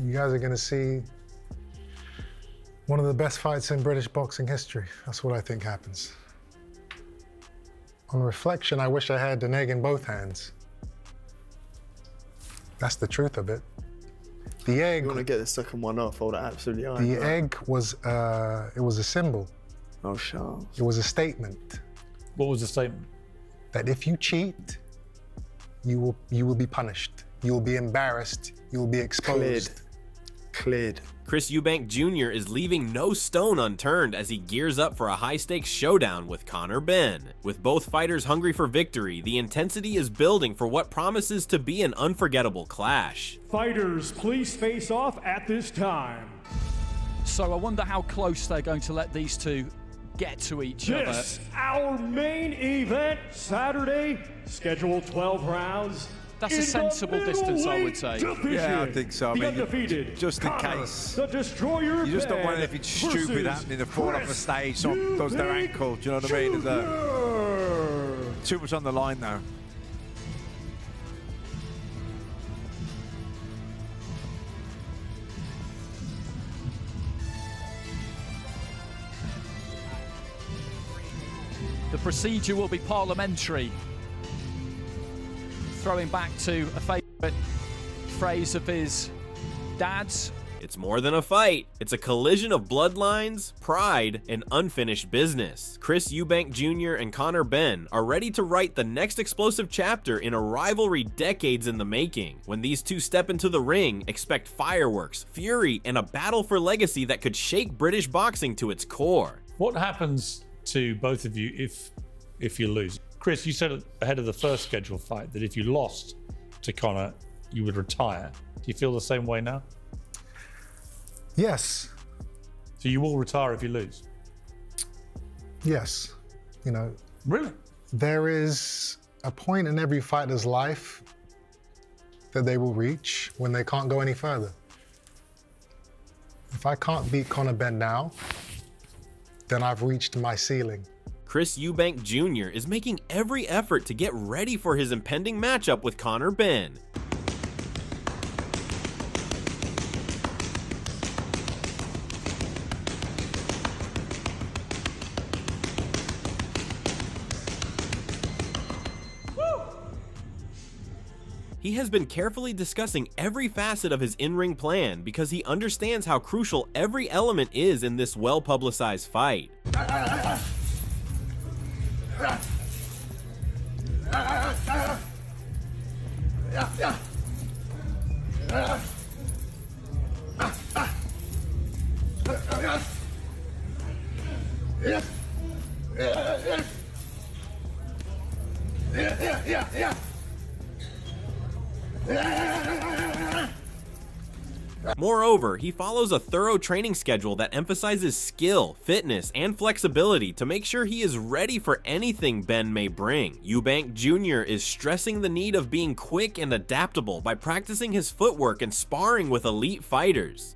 You guys are going to see one of the best fights in British boxing history. That's what I think happens. On reflection, I wish I had an egg in both hands. That's the truth of it. The egg... You want to get the second one off, hold it absolutely iron. The egg was, it was a symbol. Oh, Charles. It was a statement. What was the statement? That if you cheat, you will be punished. You will be embarrassed. You will be exposed. Cleared. Chris Eubank Jr. is leaving no stone unturned as he gears up for a high-stakes showdown with Conor Benn. With both fighters hungry for victory, the intensity is building for what promises to be an unforgettable clash. Fighters, please face off at this time. So I wonder how close they're going to let these two get to each other. This, our main event, Saturday, scheduled 12 rounds. That's a sensible distance, I would say. Yeah, I think so. I the mean, undefeated just in Conor, case. the Destroyer You just don't want Benn anything stupid happening to fall off the stage. Someone does their ankle. Do you know what I mean? There's too much on the line now. The procedure will be parliamentary. Throwing back to a favourite phrase of his dad's. It's more than a fight. It's a collision of bloodlines, pride, and unfinished business. Chris Eubank Jr. and Conor Benn are ready to write the next explosive chapter in a rivalry decades in the making. When these two step into the ring, expect fireworks, fury, and a battle for legacy that could shake British boxing to its core. What happens to both of you if you lose? Chris, you said ahead of the first scheduled fight that if you lost to Conor, you would retire. Do you feel the same way now? Yes. So you will retire if you lose? Yes. You know. Really? There is a point in every fighter's life that they will reach when they can't go any further. If I can't beat Conor Benn now, then I've reached my ceiling. Chris Eubank Jr. is making every effort to get ready for his impending matchup with Conor Benn. He has been carefully discussing every facet of his in-ring plan because he understands how crucial every element is in this well-publicized fight. Moreover, he follows a thorough training schedule that emphasizes skill, fitness, and flexibility to make sure he is ready for anything Benn may bring. Eubank Jr. is stressing the need of being quick and adaptable by practicing his footwork and sparring with elite fighters.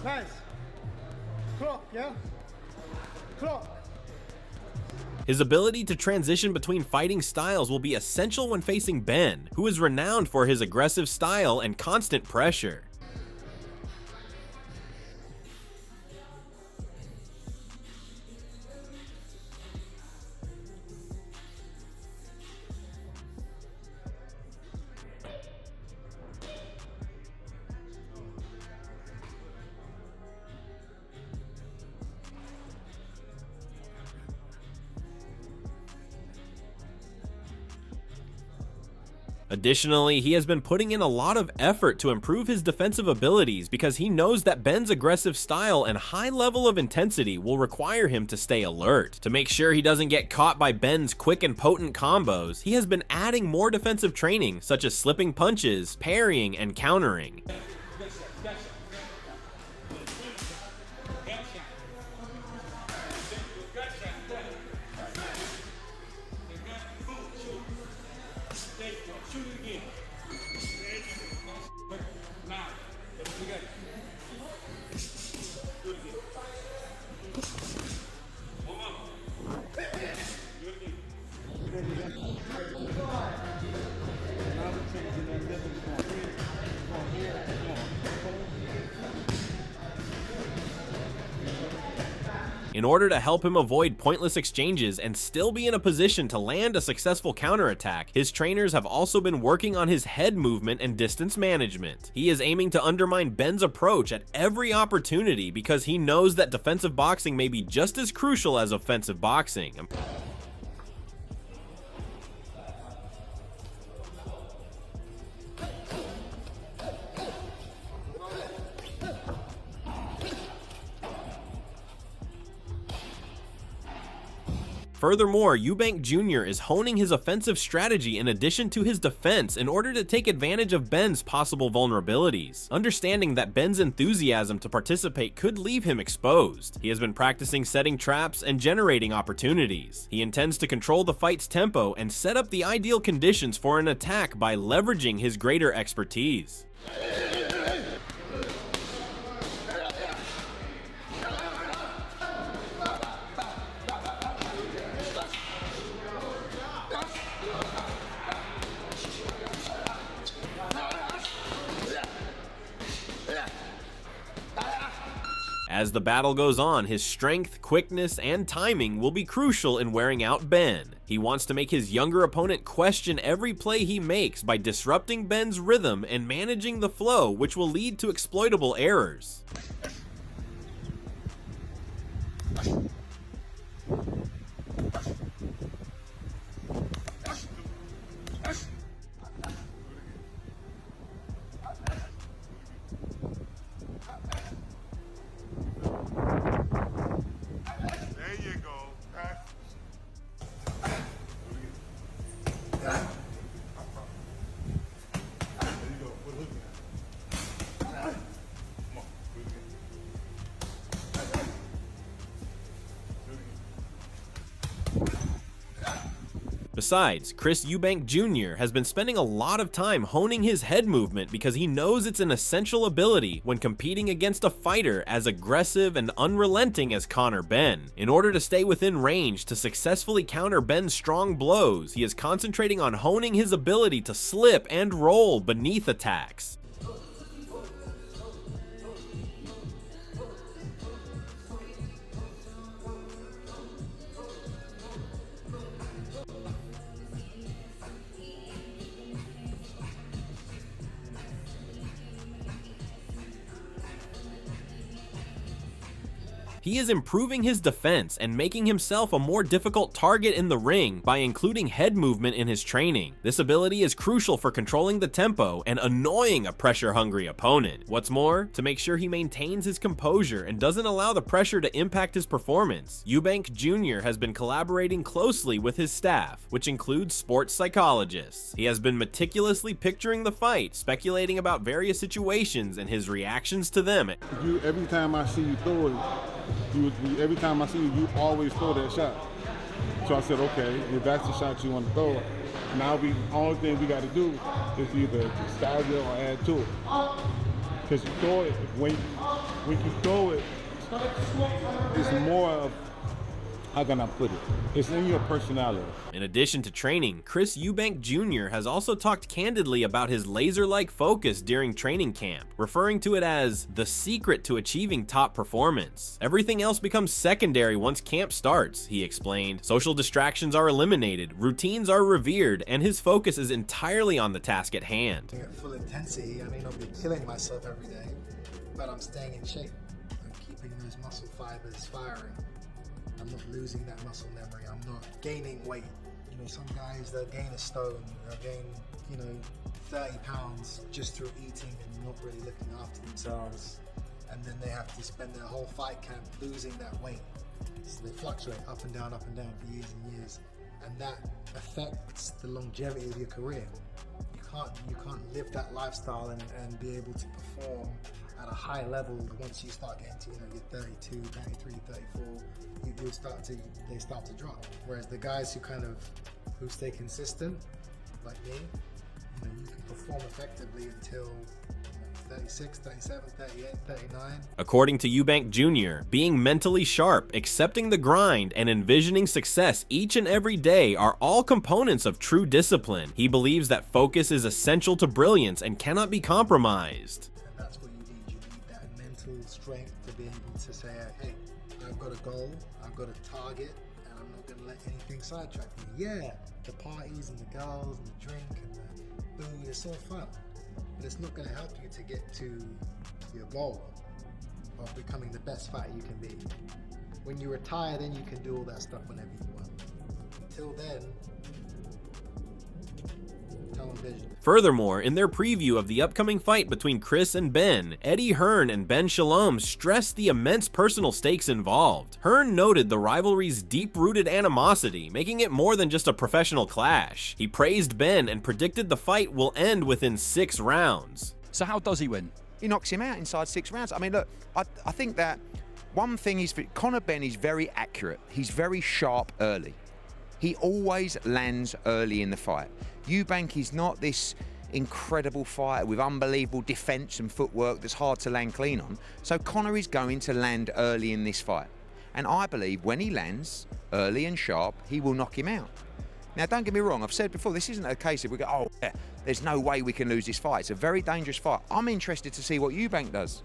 Nice. Clock, yeah? Clock. His ability to transition between fighting styles will be essential when facing Benn, who is renowned for his aggressive style and constant pressure. Additionally, he has been putting in a lot of effort to improve his defensive abilities because he knows that Benn's aggressive style and high level of intensity will require him to stay alert. To make sure he doesn't get caught by Benn's quick and potent combos, he has been adding more defensive training such as slipping punches, parrying, and countering. In order to help him avoid pointless exchanges and still be in a position to land a successful counterattack, his trainers have also been working on his head movement and distance management. He is aiming to undermine Benn's approach at every opportunity because he knows that defensive boxing may be just as crucial as offensive boxing. Furthermore, Eubank Jr. is honing his offensive strategy in addition to his defense in order to take advantage of Benn's possible vulnerabilities, understanding that Benn's enthusiasm to participate could leave him exposed. He has been practicing setting traps and generating opportunities. He intends to control the fight's tempo and set up the ideal conditions for an attack by leveraging his greater expertise. As the battle goes on, his strength, quickness, and timing will be crucial in wearing out Benn. He wants to make his younger opponent question every play he makes by disrupting Benn's rhythm and managing the flow, which will lead to exploitable errors. Besides, Chris Eubank Jr. has been spending a lot of time honing his head movement because he knows it's an essential ability when competing against a fighter as aggressive and unrelenting as Conor Benn. In order to stay within range to successfully counter Benn's strong blows, he is concentrating on honing his ability to slip and roll beneath attacks. He is improving his defense and making himself a more difficult target in the ring by including head movement in his training. This ability is crucial for controlling the tempo and annoying a pressure-hungry opponent. What's more, to make sure he maintains his composure and doesn't allow the pressure to impact his performance, Eubank Jr. has been collaborating closely with his staff, which includes sports psychologists. He has been meticulously picturing the fight, speculating about various situations and his reactions to them. Every time I see you throw it, every time I see you, you always throw that shot. So I said, okay, if that's the shot you want to throw, now the only thing we got to do is either style it or add to it. Because you throw it, when you throw it, it's more of, how can I put it? It's in your personality. In addition to training, Chris Eubank Jr. has also talked candidly about his laser-like focus during training camp, referring to it as the secret to achieving top performance. Everything else becomes secondary once camp starts, he explained. Social distractions are eliminated, routines are revered, and his focus is entirely on the task at hand. At full intensity, I may not be killing myself every day, but I'm staying in shape. I'm keeping those muscle fibers firing. I'm not losing that muscle memory. I'm not gaining weight. You know, some guys, they'll gain a stone, they'll gain, 30 pounds just through eating and not really looking after themselves. And then they have to spend their whole fight camp losing that weight. So they fluctuate up and down for years and years. And that affects the longevity of your career. You can't live that lifestyle and be able to perform at a high level once you start getting to, you're 32, 33, 34, they start to drop. Whereas the guys who stay consistent, like me, you can perform effectively until 36, 37, 38, 39. According to Eubank Jr., being mentally sharp, accepting the grind, and envisioning success each and every day are all components of true discipline. He believes that focus is essential to brilliance and cannot be compromised. And that's what you need. You need that mental strength to be able to say, hey, I've got a goal, I've got a target, and I'm not going to let anything sidetrack me. Yeah, the parties and the girls and the drink and the food, it's all fun. But it's not going to help you to get to your goal of becoming the best fighter you can be. When you retire, then you can do all that stuff whenever you want. Until then, tunnel vision. Furthermore, in their preview of the upcoming fight between Chris and Ben, Eddie Hearn and Ben Shalom stressed the immense personal stakes involved. Hearn noted the rivalry's deep-rooted animosity, making it more than just a professional clash. He praised Ben and predicted the fight will end within 6 rounds. So how does he win? He knocks him out inside 6 rounds. I mean, look, I think that one thing is Conor Benn is very accurate. He's very sharp early. He always lands early in the fight. Eubank is not this incredible fighter with unbelievable defense and footwork that's hard to land clean on. So Conor is going to land early in this fight. And I believe when he lands early and sharp, he will knock him out. Now, don't get me wrong, I've said before, this isn't a case of we go, oh, yeah, there's no way we can lose this fight. It's a very dangerous fight. I'm interested to see what Eubank does.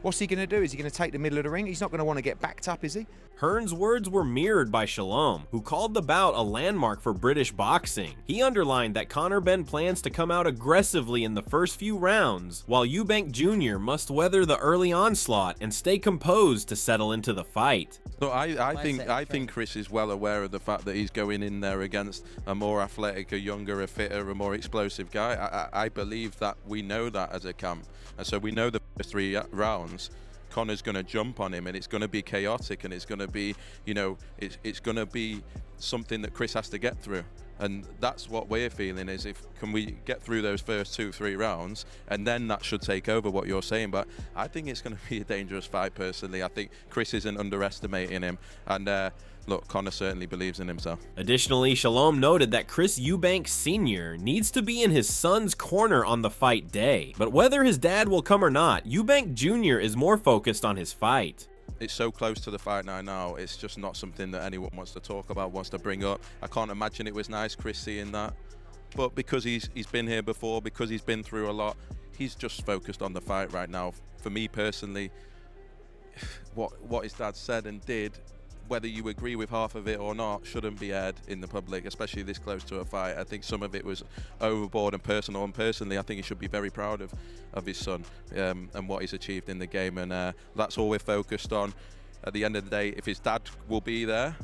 What's he going to do? Is he going to take the middle of the ring? He's not going to want to get backed up, is he? Hearn's words were mirrored by Shalom, who called the bout a landmark for British boxing. He underlined that Conor Benn plans to come out aggressively in the first few rounds, while Eubank Jr. must weather the early onslaught and stay composed to settle into the fight. So I think Chris is well aware of the fact that he's going in there against a more athletic, a younger, a fitter, a more explosive guy. I believe that we know that as a camp, and so we know the first 3 rounds Conor's going to jump on him, and it's going to be chaotic, and it's going to be, it's going to be something that Chris has to get through. And that's what we're feeling is can we get through those first 2-3 rounds, and then that should take over what you're saying. But I think it's going to be a dangerous fight personally. I think Chris isn't underestimating him, and look, Conor certainly believes in himself. Additionally, Shalom noted that Chris Eubank Sr. needs to be in his son's corner on the fight day. But whether his dad will come or not, Eubank Jr. is more focused on his fight. It's so close to the fight night now, it's just not something that anyone wants to talk about, wants to bring up. I can't imagine it was nice, Chris, seeing that. But because he's been here before, because he's been through a lot, he's just focused on the fight right now. For me personally, what his dad said and did, whether you agree with half of it or not, shouldn't be aired in the public, especially this close to a fight. I think some of it was overboard and personal, and personally I think he should be very proud of his son and what he's achieved in the game, and that's all we're focused on. At the end of the day, if his dad will be there,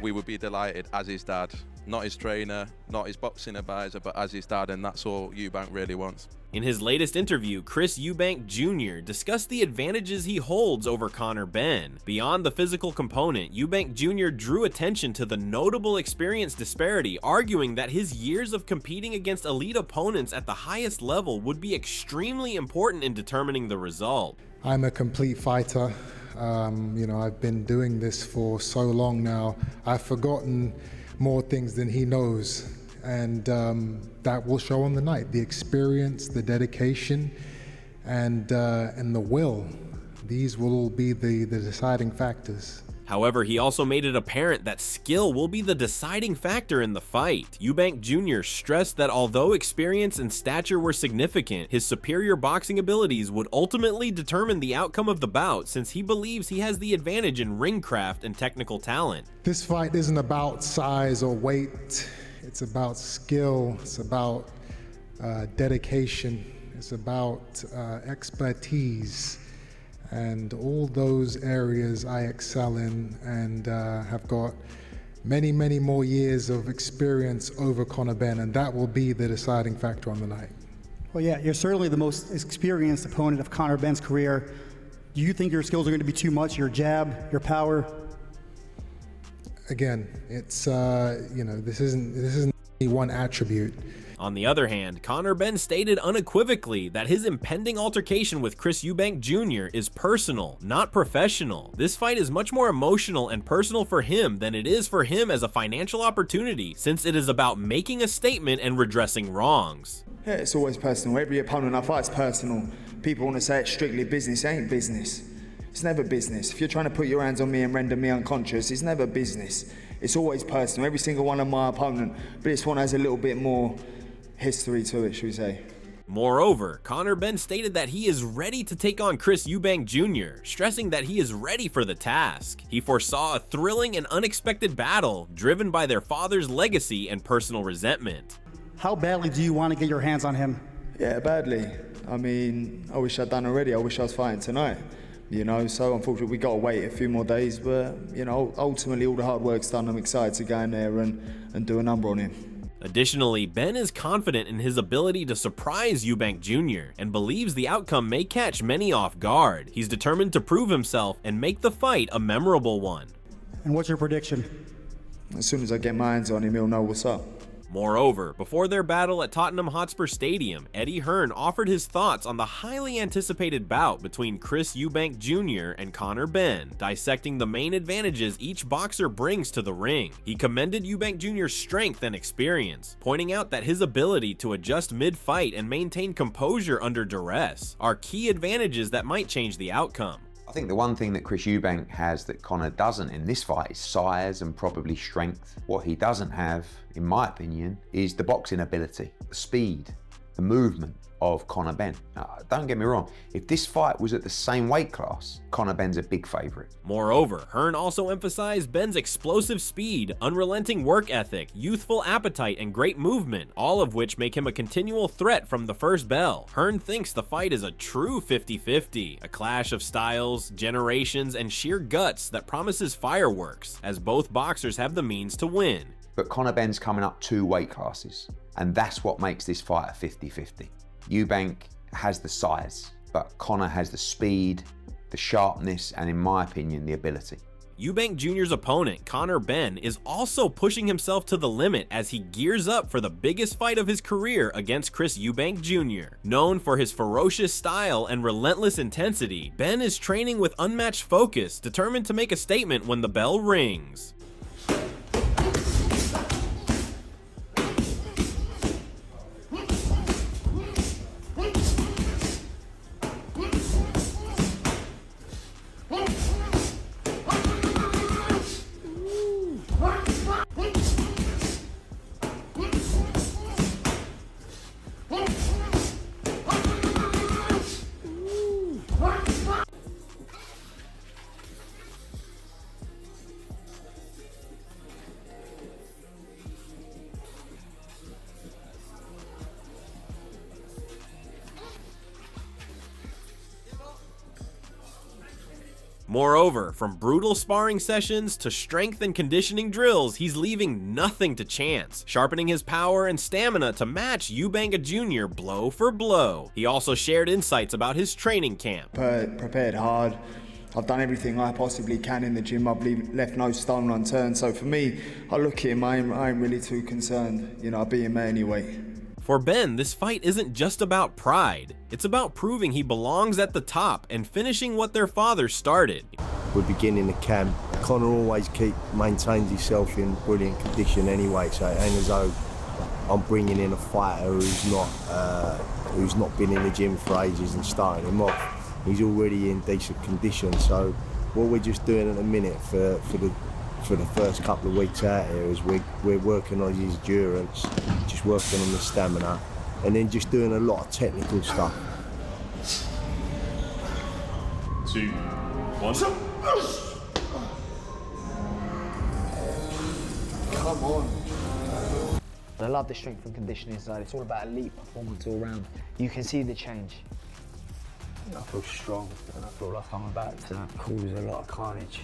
we would be delighted as his dad, not his trainer, not his boxing advisor, but as his dad, and that's all Eubank really wants. In his latest interview, Chris Eubank Jr. discussed the advantages he holds over Conor Benn. Beyond the physical component, Eubank Jr. drew attention to the notable experience disparity, arguing that his years of competing against elite opponents at the highest level would be extremely important in determining the result. I'm a complete fighter. I've been doing this for so long now. I've forgotten more things than he knows. And that will show on the night. The experience, the dedication, and the will. These will all be the deciding factors. However, he also made it apparent that skill will be the deciding factor in the fight. Eubank Jr. stressed that although experience and stature were significant, his superior boxing abilities would ultimately determine the outcome of the bout, since he believes he has the advantage in ring craft and technical talent. This fight isn't about size or weight. It's about skill, it's about dedication, it's about expertise, and all those areas I excel in and have got many, many more years of experience over Conor Benn, and that will be the deciding factor on the night. Well, yeah, you're certainly the most experienced opponent of Conor Benn's career. Do you think your skills are going to be too much? Your jab, your power? Again, it's this isn't any one attribute. On the other hand, Conor Benn stated unequivocally that his impending altercation with Chris Eubank Jr. is personal, not professional. This fight is much more emotional and personal for him than it is for him as a financial opportunity, since it is about making a statement and redressing wrongs. Yeah, it's always personal. Every opponent I fight is personal. People want to say it's strictly business. It ain't business. It's never business. If you're trying to put your hands on me and render me unconscious, it's never business. It's always personal. Every single one of my opponent, but this one has a little bit more history to it, should we say. Moreover, Conor Benn stated that he is ready to take on Chris Eubank Jr., stressing that he is ready for the task. He foresaw a thrilling and unexpected battle driven by their father's legacy and personal resentment. How badly do you want to get your hands on him? Yeah, badly. I mean, I wish I'd done already. I wish I was fighting tonight. So unfortunately we got to wait a few more days, but ultimately all the hard work's done. I'm excited to go in there and do a number on him. Additionally, Benn is confident in his ability to surprise Eubank Jr. and believes the outcome may catch many off guard. He's determined to prove himself and make the fight a memorable one. And what's your prediction? As soon as I get my hands on him, he'll know what's up. Moreover, before their battle at Tottenham Hotspur Stadium, Eddie Hearn offered his thoughts on the highly anticipated bout between Chris Eubank Jr. and Conor Benn, dissecting the main advantages each boxer brings to the ring. He commended Eubank Jr.'s strength and experience, pointing out that his ability to adjust mid-fight and maintain composure under duress are key advantages that might change the outcome. I think the one thing that Chris Eubank has that Conor doesn't in this fight is size and probably strength. What he doesn't have, in my opinion, is the boxing ability, the speed, the movement of Conor Benn. Now, don't get me wrong, if this fight was at the same weight class, Conor Benn's a big favourite. Moreover, Hearn also emphasized Benn's explosive speed, unrelenting work ethic, youthful appetite, and great movement, all of which make him a continual threat from the first bell. Hearn thinks the fight is a true 50-50, a clash of styles, generations, and sheer guts that promises fireworks, as both boxers have the means to win. But Conor Benn's coming up 2 weight classes, and that's what makes this fight a 50-50. Eubank has the size, but Conor has the speed, the sharpness, and in my opinion, the ability. Eubank Jr.'s opponent, Conor Benn, is also pushing himself to the limit as he gears up for the biggest fight of his career against Chris Eubank Jr. Known for his ferocious style and relentless intensity, Benn is training with unmatched focus, determined to make a statement when the bell rings. Moreover, from brutal sparring sessions to strength and conditioning drills, he's leaving nothing to chance, sharpening his power and stamina to match Eubank Jr. blow for blow. He also shared insights about his training camp. Prepared hard. I've done everything I possibly can in the gym. I've left no stone unturned. So for me, I look at him, I ain't really too concerned. I beat him anyway. For Benn, this fight isn't just about pride. It's about proving he belongs at the top and finishing what their father started. We're beginning the camp. Conor always maintains himself in brilliant condition anyway, so it ain't as though I'm bringing in a fighter who's not been in the gym for ages and starting him off. He's already in decent condition, so what we're just doing at the minute for the first couple of weeks out here is we're working on his endurance, just working on the stamina, and then just doing a lot of technical stuff. 2, 1. Come on. I love the strength and conditioning side. It's all about elite performance all round. You can see the change. I feel strong and I feel like I'm about to cause a lot of carnage.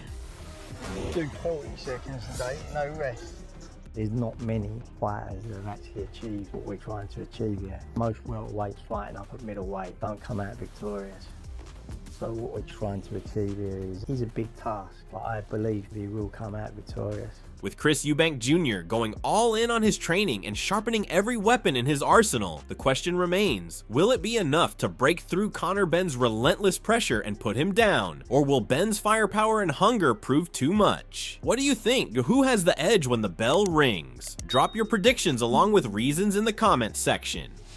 Do 40 seconds a day, no rest. There's not many fighters that have actually achieved what we're trying to achieve here. Most welterweights fighting up at middleweight don't come out victorious. So what we're trying to achieve here is a big task, but I believe we will come out victorious. With Chris Eubank Jr. going all in on his training and sharpening every weapon in his arsenal, the question remains, will it be enough to break through Conor Benn's relentless pressure and put him down? Or will Benn's firepower and hunger prove too much? What do you think? Who has the edge when the bell rings? Drop your predictions along with reasons in the comments section.